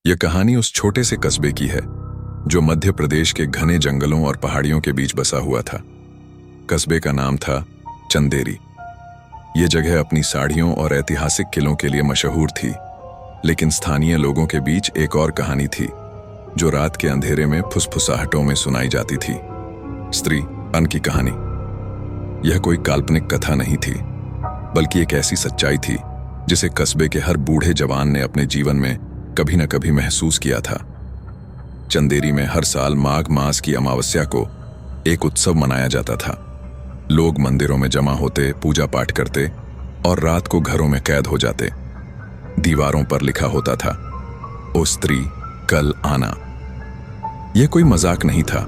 यह कहानी उस छोटे से कस्बे की है जो मध्य प्रदेश के घने जंगलों और पहाड़ियों के बीच बसा हुआ था। कस्बे का नाम था चंदेरी। यह जगह अपनी साड़ियों और ऐतिहासिक किलों के लिए मशहूर थी, लेकिन स्थानीय लोगों के बीच एक और कहानी थी जो रात के अंधेरे में फुसफुसाहटों में सुनाई जाती थी। स्त्री अन की कहानी। यह कोई काल्पनिक कथा नहीं थी, बल्कि एक ऐसी सच्चाई थी जिसे कस्बे के हर बूढ़े जवान ने अपने जीवन में कभी न कभी महसूस किया था। चंदेरी में हर साल माघ मास की अमावस्या को एक उत्सव मनाया जाता था। लोग मंदिरों में जमा होते, पूजा पाठ करते और रात को घरों में कैद हो जाते। दीवारों पर लिखा होता था, ओ स्त्री कल आना। यह कोई मजाक नहीं था।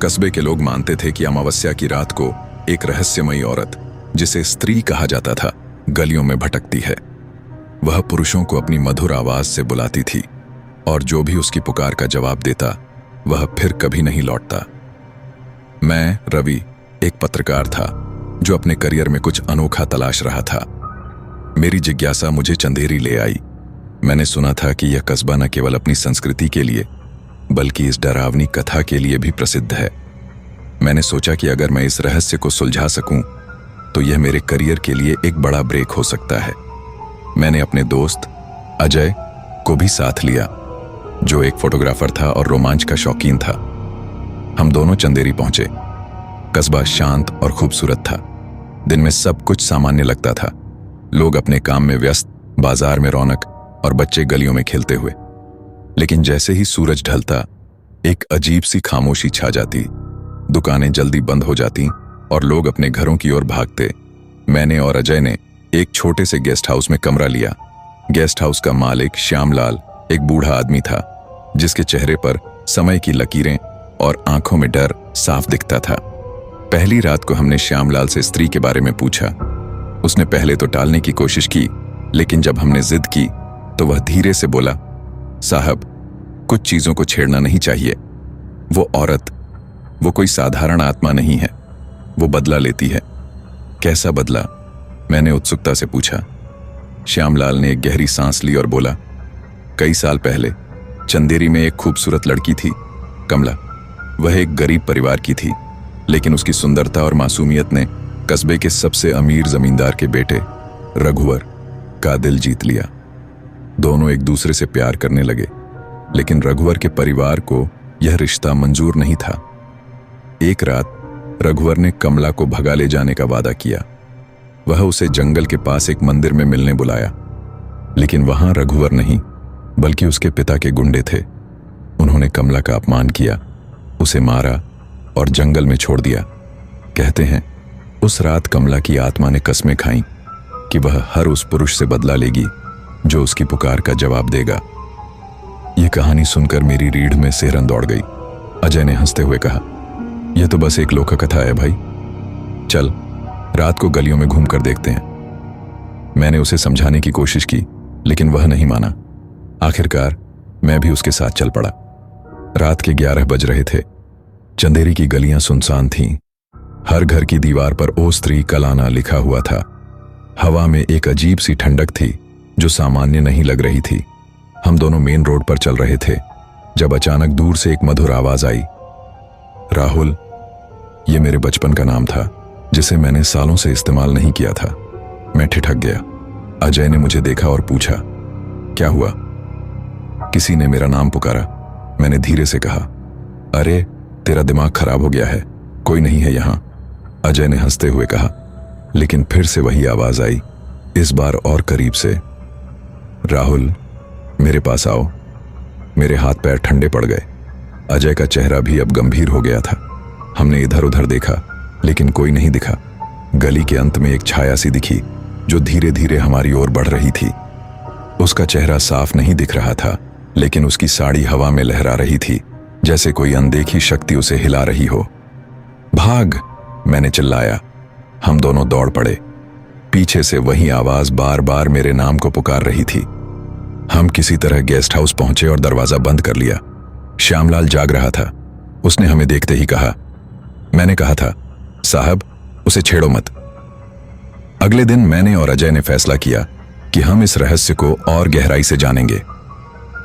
कस्बे के लोग मानते थे कि अमावस्या की रात को एक रहस्यमयी औरत, जिसे स्त्री कहा जाता था, गलियों में भटकती है। वह पुरुषों को अपनी मधुर आवाज से बुलाती थी और जो भी उसकी पुकार का जवाब देता वह फिर कभी नहीं लौटता। मैं रवि एक पत्रकार था जो अपने करियर में कुछ अनोखा तलाश रहा था। मेरी जिज्ञासा मुझे चंदेरी ले आई। मैंने सुना था कि यह कस्बा न केवल अपनी संस्कृति के लिए बल्कि इस डरावनी कथा के लिए भी प्रसिद्ध है। मैंने सोचा कि अगर मैं इस रहस्य को सुलझा सकूं तो यह मेरे करियर के लिए एक बड़ा ब्रेक हो सकता है। मैंने अपने दोस्त अजय को भी साथ लिया, जो एक फोटोग्राफर था और रोमांच का शौकीन था। हम दोनों चंदेरी पहुंचे। कस्बा शांत और खूबसूरत था। दिन में सब कुछ सामान्य लगता था। लोग अपने काम में व्यस्त, बाजार में रौनक और बच्चे गलियों में खेलते हुए। लेकिन जैसे ही सूरज ढलता, एक अजीब सी खामोशी छा जाती। दुकानें जल्दी बंद हो जाती और लोग अपने घरों की ओर भागते। मैंने और अजय ने एक छोटे से गेस्ट हाउस में कमरा लिया। गेस्ट हाउस का मालिक श्यामलाल एक बूढ़ा आदमी था, जिसके चेहरे पर समय की लकीरें और आंखों में डर साफ दिखता था। पहली रात को हमने श्यामलाल से स्त्री के बारे में पूछा। उसने पहले तो टालने की कोशिश की, लेकिन जब हमने जिद की तो वह धीरे से बोला, साहब, कुछ चीजों को छेड़ना नहीं चाहिए। वो औरत, वो कोई साधारण आत्मा नहीं है। वो बदला लेती है। कैसा बदला? मैंने उत्सुकता से पूछा। श्यामलाल ने एक गहरी सांस ली और बोला, कई साल पहले चंदेरी में एक खूबसूरत लड़की थी, कमला। वह एक गरीब परिवार की थी, लेकिन उसकी सुंदरता और मासूमियत ने कस्बे के सबसे अमीर जमींदार के बेटे रघुवर का दिल जीत लिया। दोनों एक दूसरे से प्यार करने लगे, लेकिन रघुवर के परिवार को यह रिश्ता मंजूर नहीं था। एक रात रघुवर ने कमला को भगा ले जाने का वादा किया। वह उसे जंगल के पास एक मंदिर में मिलने बुलाया, लेकिन वहां रघुवर नहीं बल्कि उसके पिता के गुंडे थे। उन्होंने कमला का अपमान किया, उसे मारा और जंगल में छोड़ दिया। कहते हैं उस रात कमला की आत्मा ने कस्में खाईं कि वह हर उस पुरुष से बदला लेगी जो उसकी पुकार का जवाब देगा। यह कहानी सुनकर मेरी रीढ़ में सिहरन दौड़ गई। अजय ने हंसते हुए कहा, यह तो बस एक लोक कथा है भाई। चल रात को गलियों में घूम कर देखते हैं। मैंने उसे समझाने की कोशिश की, लेकिन वह नहीं माना। आखिरकार मैं भी उसके साथ चल पड़ा। रात के 11 बज रहे थे। चंदेरी की गलियां सुनसान थीं। हर घर की दीवार पर ओ स्त्री कल आना लिखा हुआ था। हवा में एक अजीब सी ठंडक थी जो सामान्य नहीं लग रही थी। हम दोनों मेन रोड पर चल रहे थे जब अचानक दूर से एक मधुर आवाज आई। राहुल, यह मेरे बचपन का नाम था, जिसे मैंने सालों से इस्तेमाल नहीं किया था। मैं ठिठक गया। अजय ने मुझे देखा और पूछा, क्या हुआ? किसी ने मेरा नाम पुकारा। मैंने धीरे से कहा, अरे तेरा दिमाग खराब हो गया है, कोई नहीं है यहां। अजय ने हंसते हुए कहा, लेकिन फिर से वही आवाज आई, इस बार और करीब से। राहुल, मेरे पास आओ। मेरे हाथ पैर ठंडे पड़ गए। अजय का चेहरा भी अब गंभीर हो गया था। हमने इधर उधर देखा, लेकिन कोई नहीं दिखा। गली के अंत में एक छाया सी दिखी जो धीरे धीरे हमारी ओर बढ़ रही थी। उसका चेहरा साफ नहीं दिख रहा था, लेकिन उसकी साड़ी हवा में लहरा रही थी, जैसे कोई अनदेखी शक्ति उसे हिला रही हो। भाग! मैंने चिल्लाया। हम दोनों दौड़ पड़े। पीछे से वही आवाज बार बार मेरे नाम को पुकार रही थी। हम किसी तरह गेस्ट हाउस पहुंचे और दरवाजा बंद कर लिया। श्यामलाल जाग रहा था। उसने हमें देखते ही कहा, मैंने कहा था साहब, उसे छेड़ो मत। अगले दिन मैंने और अजय ने फैसला किया कि हम इस रहस्य को और गहराई से जानेंगे।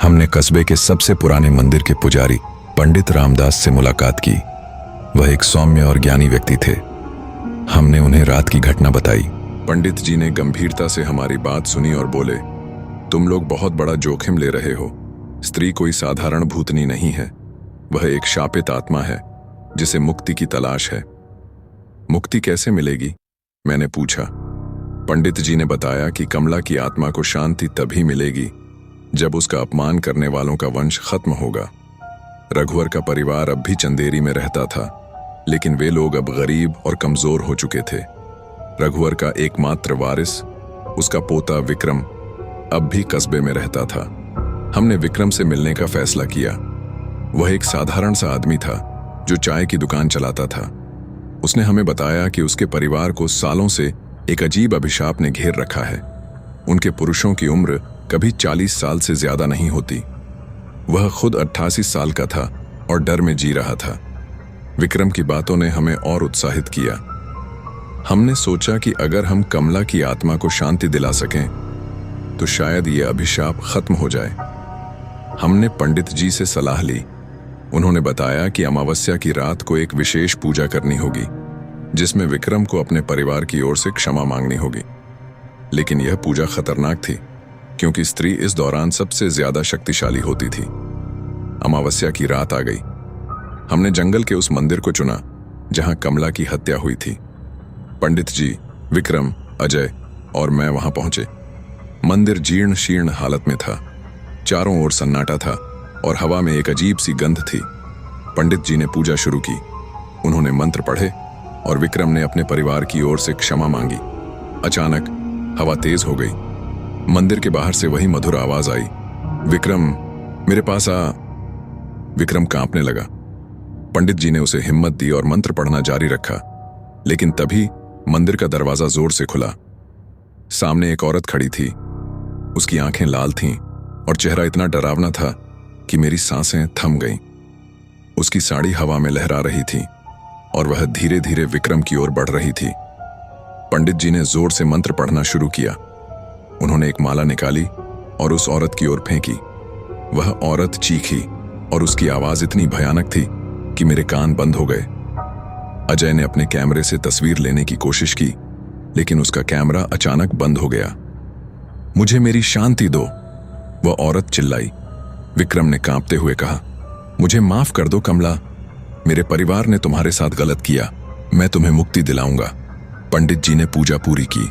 हमने कस्बे के सबसे पुराने मंदिर के पुजारी पंडित रामदास से मुलाकात की। वह एक सौम्य और ज्ञानी व्यक्ति थे। हमने उन्हें रात की घटना बताई। पंडित जी ने गंभीरता से हमारी बात सुनी और बोले, तुम लोग बहुत बड़ा जोखिम ले रहे हो। स्त्री कोई साधारण भूतनी नहीं है, वह एक शापित आत्मा है जिसे मुक्ति की तलाश है। मुक्ति कैसे मिलेगी? मैंने पूछा। पंडित जी ने बताया कि कमला की आत्मा को शांति तभी मिलेगी जब उसका अपमान करने वालों का वंश खत्म होगा। रघुवर का परिवार अब भी चंदेरी में रहता था, लेकिन वे लोग अब गरीब और कमजोर हो चुके थे। रघुवर का एकमात्र वारिस, उसका पोता विक्रम, अब भी कस्बे में रहता था। हमने विक्रम से मिलने का फैसला किया। वह एक साधारण सा आदमी था जो चाय की दुकान चलाता था। उसने हमें बताया कि उसके परिवार को सालों से एक अजीब अभिशाप ने घेर रखा है। उनके पुरुषों की उम्र कभी 40 साल से ज्यादा नहीं होती। वह खुद 88 साल का था और डर में जी रहा था। विक्रम की बातों ने हमें और उत्साहित किया। हमने सोचा कि अगर हम कमला की आत्मा को शांति दिला सकें तो शायद ये अभिशाप खत्म हो जाए। हमने पंडित जी से सलाह ली। उन्होंने बताया कि अमावस्या की रात को एक विशेष पूजा करनी होगी जिसमें विक्रम को अपने परिवार की ओर से क्षमा मांगनी होगी। लेकिन यह पूजा खतरनाक थी क्योंकि स्त्री इस दौरान सबसे ज्यादा शक्तिशाली होती थी। अमावस्या की रात आ गई। हमने जंगल के उस मंदिर को चुना जहां कमला की हत्या हुई थी। पंडित जी, विक्रम, अजय और मैं वहां पहुंचे। मंदिर जीर्ण शीर्ण हालत में था। चारों ओर सन्नाटा था और हवा में एक अजीब सी गंध थी। पंडित जी ने पूजा शुरू की। उन्होंने मंत्र पढ़े और विक्रम ने अपने परिवार की ओर से क्षमा मांगी। अचानक हवा तेज हो गई। मंदिर के बाहर से वही मधुर आवाज आई, विक्रम, मेरे पास आ। विक्रम कांपने लगा। पंडित जी ने उसे हिम्मत दी और मंत्र पढ़ना जारी रखा। लेकिन तभी मंदिर का दरवाजा जोर से खुला। सामने एक औरत खड़ी थी। उसकी आंखें लाल थीं और चेहरा इतना डरावना था कि मेरी सांसें थम गईं। उसकी साड़ी हवा में लहरा रही थी और वह धीरे धीरे विक्रम की ओर बढ़ रही थी। पंडित जी ने जोर से मंत्र पढ़ना शुरू किया। उन्होंने एक माला निकाली और उस औरत की ओर फेंकी। वह औरत चीखी और उसकी आवाज इतनी भयानक थी कि मेरे कान बंद हो गए। अजय ने अपने कैमरे से तस्वीर लेने की कोशिश की, लेकिन उसका कैमरा अचानक बंद हो गया। मुझे मेरी शांति दो, वह औरत चिल्लाई। विक्रम ने कांपते हुए कहा, मुझे माफ कर दो कमला, मेरे परिवार ने तुम्हारे साथ गलत किया, मैं तुम्हें मुक्ति दिलाऊंगा। पंडित जी ने पूजा पूरी की।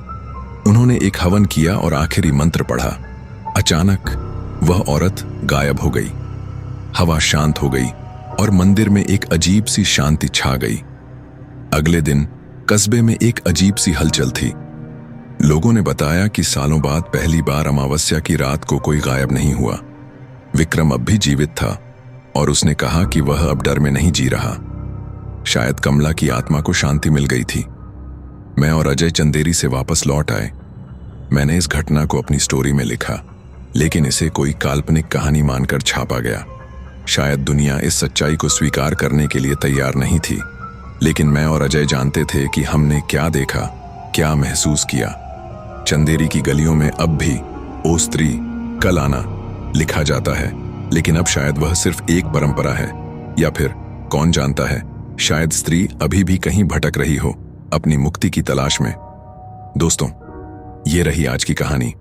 उन्होंने एक हवन किया और आखिरी मंत्र पढ़ा। अचानक वह औरत गायब हो गई। हवा शांत हो गई और मंदिर में एक अजीब सी शांति छा गई। अगले दिन कस्बे में एक अजीब सी हलचल थी। लोगों ने बताया कि सालों बाद पहली बार अमावस्या की रात को कोई गायब नहीं हुआ। विक्रम अब भी जीवित था और उसने कहा कि वह अब डर में नहीं जी रहा। शायद कमला की आत्मा को शांति मिल गई थी। मैं और अजय चंदेरी से वापस लौट आए। मैंने इस घटना को अपनी स्टोरी में लिखा, लेकिन इसे कोई काल्पनिक कहानी मानकर छापा गया। शायद दुनिया इस सच्चाई को स्वीकार करने के लिए तैयार नहीं थी, लेकिन मैं और अजय जानते थे कि हमने क्या देखा, क्या महसूस किया। चंदेरी की गलियों में अब भी ओ स्त्री कल आना लिखा जाता है, लेकिन अब शायद वह सिर्फ एक परंपरा है, या फिर कौन जानता है, शायद स्त्री अभी भी कहीं भटक रही हो अपनी मुक्ति की तलाश में। दोस्तों, ये रही आज की कहानी।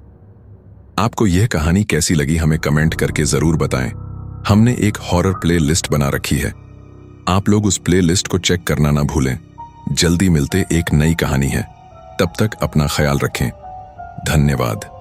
आपको यह कहानी कैसी लगी हमें कमेंट करके जरूर बताएं। हमने एक हॉरर प्ले लिस्ट बना रखी है, आप लोग उस प्ले लिस्ट को चेक करना ना भूलें। जल्दी मिलते एक नई कहानी है, तब तक अपना ख्याल रखें। धन्यवाद।